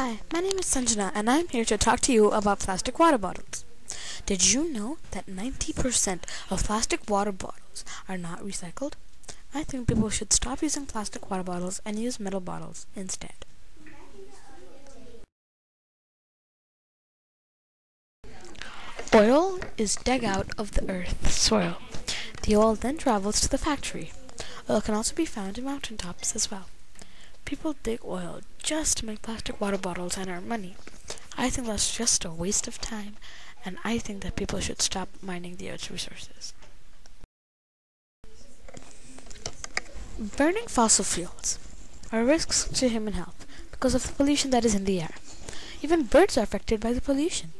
Hi, my name is Sanjana and I'm here to talk to you about plastic water bottles. Did you know that 90% of plastic water bottles are not recycled? I think people should stop using plastic water bottles and use metal bottles instead. Oil is dug out of the earth's soil. The oil then travels to the factory. Oil can also be found in mountaintops as well. People dig oil just to make plastic water bottles and earn money. I think that's just a waste of time, and I think that people should stop mining the earth's resources. Burning fossil fuels are risks to human health because of the pollution that is in the air. Even birds are affected by the pollution.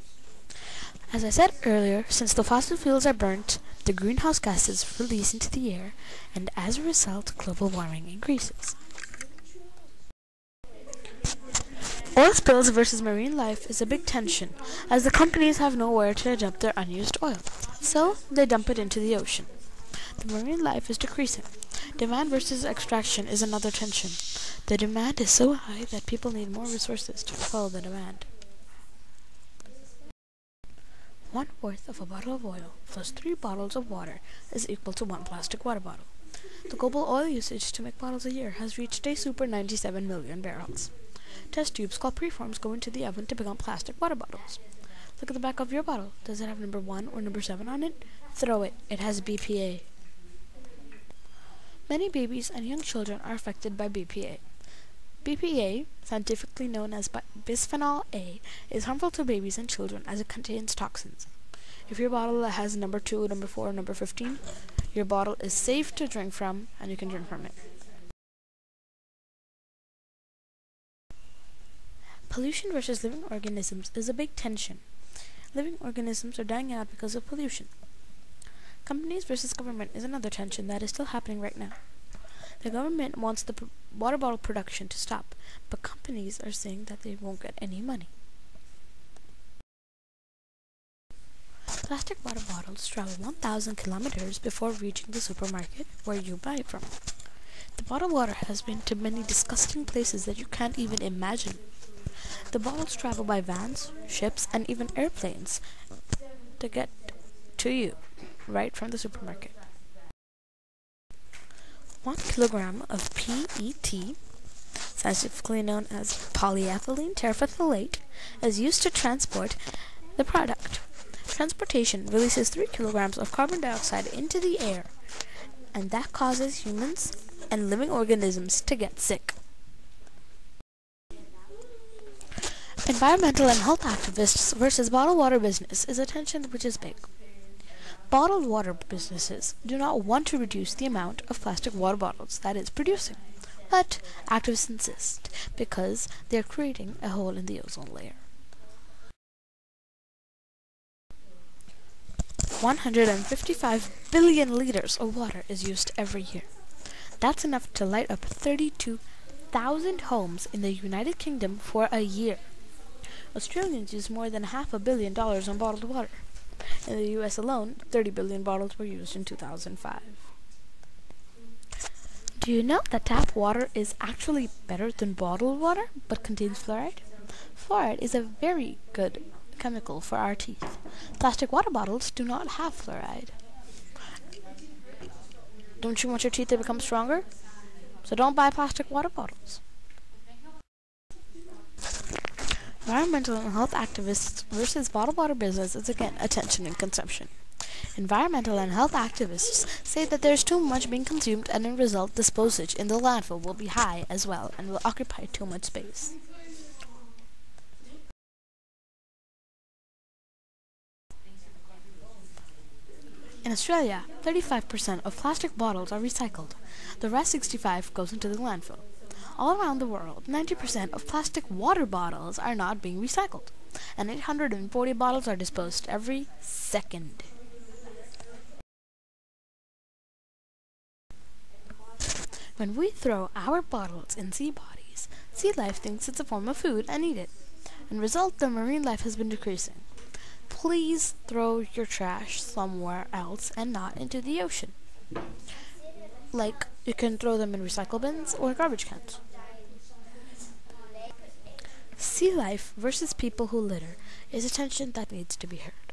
As I said earlier, since the fossil fuels are burnt, the greenhouse gases release into the air, and as a result, global warming increases. Oil spills versus marine life is a big tension, as the companies have nowhere to dump their unused oil, so they dump it into the ocean. The marine life is decreasing. Demand versus extraction is another tension. The demand is so high that people need more resources to fulfill the demand. 1/4 of a bottle of oil plus 3 bottles of water is equal to 1 plastic water bottle. The global oil usage to make bottles a year has reached a super 97 million barrels. Test tubes called preforms go into the oven to become plastic water bottles. Look at the back of your bottle. Does it have number 1 or number 7 on it? Throw it. It has BPA. Many babies and young children are affected by BPA. BPA, scientifically known as bisphenol A, is harmful to babies and children as it contains toxins. If your bottle has number 2, number 4, or number 15, your bottle is safe to drink from and you can drink from it. Pollution versus living organisms is a big tension. Living organisms are dying out because of pollution. Companies versus government is another tension that is still happening right now. The government wants the water bottle production to stop, but companies are saying that they won't get any money. Plastic water bottles travel 1,000 kilometers before reaching the supermarket where you buy it from. The bottled water has been to many disgusting places that you can't even imagine. The bottles travel by vans, ships, and even airplanes to get to you right from the supermarket. 1 kilogram of PET, scientifically known as polyethylene terephthalate, is used to transport the product. Transportation releases 3 kilograms of carbon dioxide into the air, and that causes humans and living organisms to get sick. Environmental and health activists versus bottled water business is a tension which is big. Bottled water businesses do not want to reduce the amount of plastic water bottles that it's producing, but activists insist because they're creating a hole in the ozone layer. 155 billion liters of water is used every year. That's enough to light up 32,000 homes in the United Kingdom for a year. Australians use more than $500 million on bottled water. In the US alone, 30 billion bottles were used in 2005. Do you know that tap water is actually better than bottled water, but contains fluoride? Fluoride is a very good chemical for our teeth. Plastic water bottles do not have fluoride. Don't you want your teeth to become stronger? So don't buy plastic water bottles. Environmental and health activists versus bottled water business is again a tension in consumption. Environmental and health activists say that there's too much being consumed and as a result disposage in the landfill will be high as well and will occupy too much space. In Australia, 35% of plastic bottles are recycled. The rest 65% goes into the landfill. All around the world, 90% of plastic water bottles are not being recycled, and 840 bottles are disposed every second. When we throw our bottles in sea bodies, sea life thinks it's a form of food and eat it. As a result, the marine life has been decreasing. Please throw your trash somewhere else and not into the ocean. Like, you can throw them in recycle bins or garbage cans. Sea life versus people who litter is a tension that needs to be heard.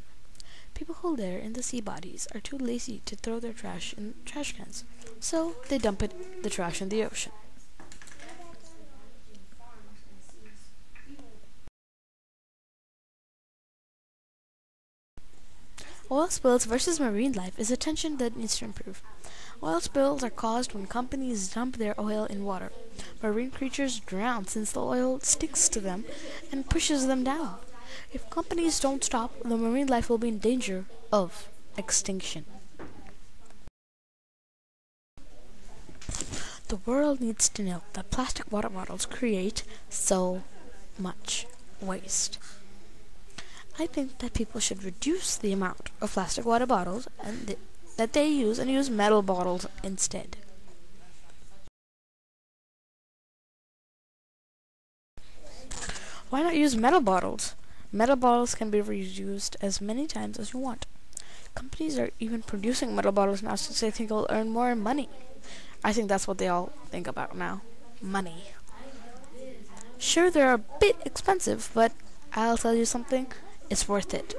People who litter in the sea bodies are too lazy to throw their trash in trash cans, so they dump the trash in the ocean. Oil spills versus marine life is a tension that needs to improve. Oil spills are caused when companies dump their oil in water. Marine creatures drown since the oil sticks to them and pushes them down. If companies don't stop, the marine life will be in danger of extinction. The world needs to know that plastic water bottles create so much waste. I think that people should reduce the amount of plastic water bottles that they use and use metal bottles instead. Why not use metal bottles? Metal bottles can be reused as many times as you want. Companies are even producing metal bottles now since they think they'll earn more money. I think that's what they all think about now. Money. Sure, they're a bit expensive, but I'll tell you something, it's worth it.